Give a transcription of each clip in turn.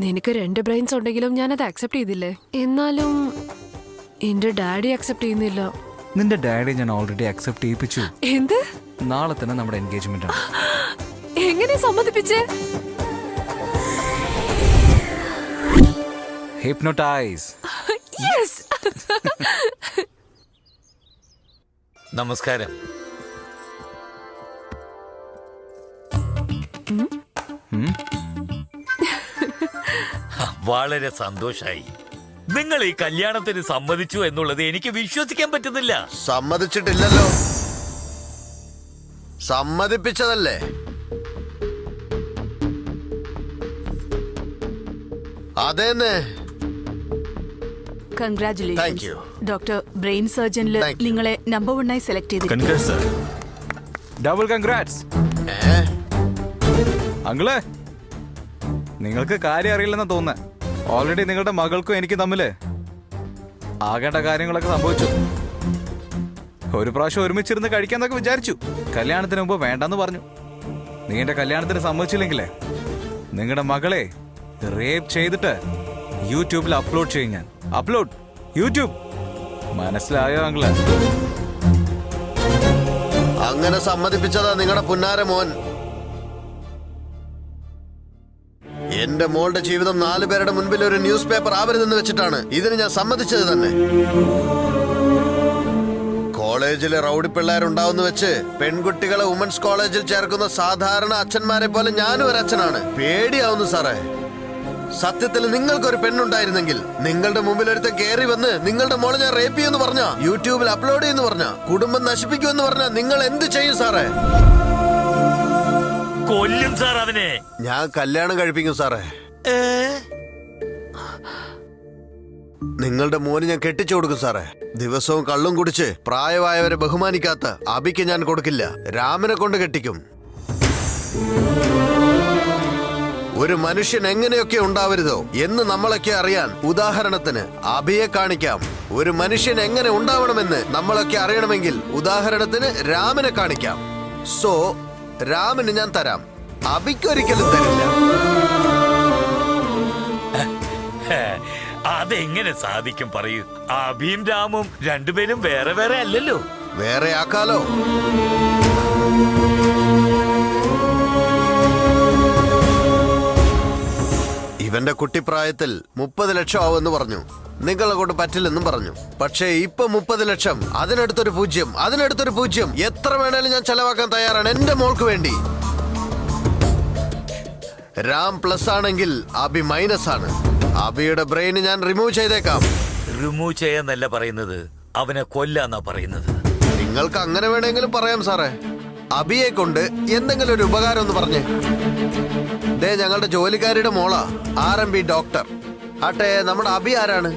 നിനക്ക് 2 ബ്രെയിൻസ് ഉണ്ടെങ്കിലും ഞാനത് അക്സെപ്റ്റ് ചെയ്തില്ലേ. എന്നാലും എന്റെ ഡാഡി അക്സെപ്റ്റ് ചെയ്യുന്നില്ല. നിന്റെ ഡാഡി ഞാൻ ഓൾറെഡി അക്സെപ്റ്റ് ചെയ്യിപ്പിച്ചു. എന്ത്? നാളെ തന്നെ നമ്മുടെ എൻഗേജ്മെന്റ് ആണ്. എങ്ങനെ സമ്മതിപ്പിച്ചേ? ഹിപ്നോട്ടൈസ്. യെസ്. നമസ്കാരം. വളരെ സന്തോഷായി. നിങ്ങൾ ഈ കല്യാണത്തിന് സമ്മതിച്ചു എന്നുള്ളത് എനിക്ക് വിശ്വസിക്കാൻ പറ്റുന്നില്ല. സമ്മതിച്ചിട്ടില്ലല്ലോ, സമ്മതിപ്പിച്ചതല്ലേ. അതേന്നെ. Congratulations doctor. ബ്രെയിൻ സർജനിൽ നിങ്ങളെ നമ്പർ 1 ആയി സെലക്ട് ചെയ്തിട്ടുണ്ട്. Double congrats. അങ്കിളെ, നിങ്ങൾക്ക് കാര്യം അറിയില്ലെന്ന് തോന്നുന്നു. ഓൾറെഡി നിങ്ങളുടെ മകൾക്കും എനിക്ക് തമ്മില് ആകേണ്ട കാര്യങ്ങളൊക്കെ സംഭവിച്ചു. ഒരു പ്രാവശ്യം ഒരുമിച്ചിരുന്ന് കഴിക്കാന്നൊക്കെ വിചാരിച്ചു. കല്യാണത്തിന് മുമ്പ് വേണ്ടെന്ന് പറഞ്ഞു. നീ എന്റെ കല്യാണത്തിന് സമ്മതിച്ചില്ലെങ്കിലേ നിങ്ങളുടെ മകളെ റേപ്പ് ചെയ്തിട്ട് യൂട്യൂബിൽ അപ്ലോഡ് ചെയ്യും ഞാൻ. Upload YouTube. മനസ്സിലായോ അങ്കിളെ? അങ്ങനെ സമ്മതിപ്പിച്ചതാ നിങ്ങളുടെ പുന്നാര മോൻ. എന്റെ മോളുടെ ജീവിതം 4 പേരുടെ മുൻപിൽ ഒരു ന്യൂസ് പേപ്പർ ആവരുതെന്ന് വെച്ചിട്ടാണ് ഇതിന് ഞാൻ സമ്മതിച്ചത് തന്നെ. കോളേജിലെ റൗഡി പിള്ളേരുണ്ടാവുന്ന വെച്ച് പെൺകുട്ടികളെ വുമൻസ് കോളേജിൽ ചേർക്കുന്ന സാധാരണ അച്ഛന്മാരെ പോലെ ഞാനും ഒരു അച്ഛനാണ്. പേടിയാവുന്നു സാറേ. സത്യത്തിൽ നിങ്ങൾക്കൊരു പെണ്ണുണ്ടായിരുന്നെങ്കിൽ നിങ്ങളുടെ മുമ്പിൽ ഒരുത്തൻ കയറി വന്ന് നിങ്ങളുടെ മോളെ ഞാൻ റേപ്പ് ചെയ്യുമെന്ന് പറഞ്ഞ, യൂട്യൂബിൽ അപ്ലോഡ് ചെയ്യുമെന്ന് പറഞ്ഞ, കുടുംബം നശിപ്പിക്കുമെന്ന് പറഞ്ഞ നിങ്ങൾ എന്ത് ചെയ്യും സാറേ? കൊല്ലും സാർ അവനെ. ഞാൻ കല്യാണം കഴിപ്പിക്കും സാറേ. നിങ്ങളുടെ മോന് ഞാൻ കെട്ടിച്ചു കൊടുക്കും സാറേ. ദിവസവും കള്ളും കുടിച്ച് പ്രായമായവരെ ബഹുമാനിക്കാത്ത അബിക്ക് ഞാൻ കൊടുക്കില്ല. രാമനെ കൊണ്ട് കെട്ടിക്കും. ഒരു മനുഷ്യൻ എങ്ങനെയൊക്കെ ഉണ്ടാവരുതോ എന്ന് നമ്മളൊക്കെ അറിയാൻ ഉദാഹരണത്തിന് അബിയെ കാണിക്കാം. ഒരു മനുഷ്യൻ എങ്ങനെ ഉണ്ടാവണമെന്ന് നമ്മളൊക്കെ അറിയണമെങ്കിൽ ഉദാഹരണത്തിന് രാമനെ കാണിക്കാം. സോ രാമന് ഞാൻ തരാം, അബിക്കൊരിക്കലും തരില്ല. അതെങ്ങനെ സാധിക്കും പറയൂ? അബിയും രാമും രണ്ടുപേരും വേറെ വേറെ അല്ലല്ലോ. വേറെ ആക്കാലോ. ഇവന്റെ കുട്ടിപ്രായത്തിൽ 30 ലക്ഷം ആവുമെന്ന് പറഞ്ഞു. നിങ്ങളെ കൊണ്ട് പറ്റില്ലെന്നും പറഞ്ഞു. പക്ഷേ ഇപ്പൊ 30 ലക്ഷം, അതിനടുത്തൊരു 0, അതിനടുത്തൊരു 0, എത്ര വേണേലും ഞാൻ ചെലവാക്കാൻ തയ്യാറാണ് എന്റെ മോൾക്ക് വേണ്ടി. രാം പ്ലസ് ആണെങ്കിൽ അബി മൈനസ് ആണ്. അബിയുടെ ബ്രെയിന് ഞാൻ റിമൂവ് ചെയ്തേക്കാം. റിമൂവ് ചെയ്യാന്നല്ല പറയുന്നത്, അവനെ കൊല്ലാന്നാ പറയുന്നത്. നിങ്ങൾക്ക് അങ്ങനെ വേണമെങ്കിലും പറയാം സാറേ. അബിയെ കൊണ്ട് എന്തെങ്കിലും ഒരു ഉപകാരം ഒന്ന് പറഞ്ഞേ. ദേ ഞങ്ങളുടെ ജോലിക്കാരിയുടെ മോളാ RMB ഡോക്ടർ. ആട്ടെ, നമ്മുടെ അബി ആരാണ്?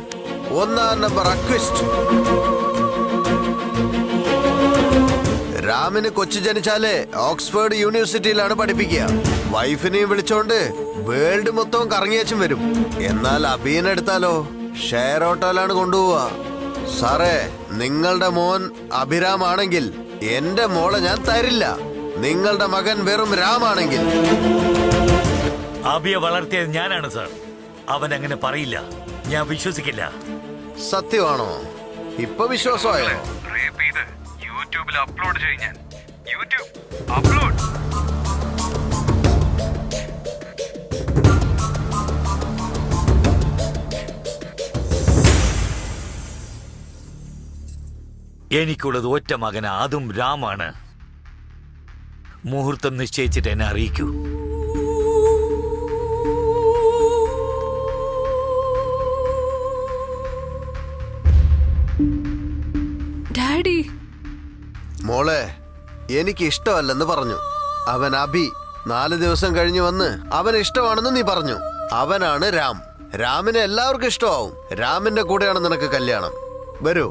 1ാം നമ്പർ അക്വിസ്റ്റ്. രാമിന് കൊച്ചു ജനിച്ചാലേ ഓക്സ്ഫോർഡ് യൂണിവേഴ്സിറ്റിയിലാണ് പഠിപ്പിക്കുക. വൈഫിനെയും വിളിച്ചോണ്ട് വേൾഡ് മൊത്തവും കറങ്ങിയച്ചും വരും. എന്നാൽ അബിയെ എടുത്താലോ ഷെയർ ഓട്ടോയിലാണ് കൊണ്ടുപോവാ. സാറേ, നിങ്ങളുടെ മോൻ അഭിരാം ആണെങ്കിൽ എന്റെ മോളെ ഞാൻ തരില്ല. നിങ്ങളുടെ മകൻ വെറും രാമാണെങ്കിൽ. അബിയെ വളർത്തിയത് ഞാനാണ് സാർ. അവൻ അങ്ങനെ പറയില്ല, ഞാൻ വിശ്വസിക്കില്ല. സത്യമാണോ? ഇപ്പൊ വിശ്വാസമായോ? യൂട്യൂബിൽ അപ്ലോഡ് ചെയ്യാൻ. YouTube upload. എനിക്കുള്ളത് ഒറ്റ മകന, അതും രാമാണ്. മുഹൂർത്തം നിശ്ചയിച്ചിട്ട് എന്നെ അറിയിക്കൂ. ഡാഡി. മോളെ, എനിക്ക് ഇഷ്ടമല്ലെന്ന് പറഞ്ഞു. അവൻ അബി 4 ദിവസം കഴിഞ്ഞു വന്ന് അവന് ഇഷ്ടമാണെന്ന് നീ പറഞ്ഞു. അവനാണ് രാം. രാമിനെ എല്ലാവർക്കും ഇഷ്ടമാവും. രാമിന്റെ കൂടെയാണ് നിനക്ക് കല്യാണം. വരൂ.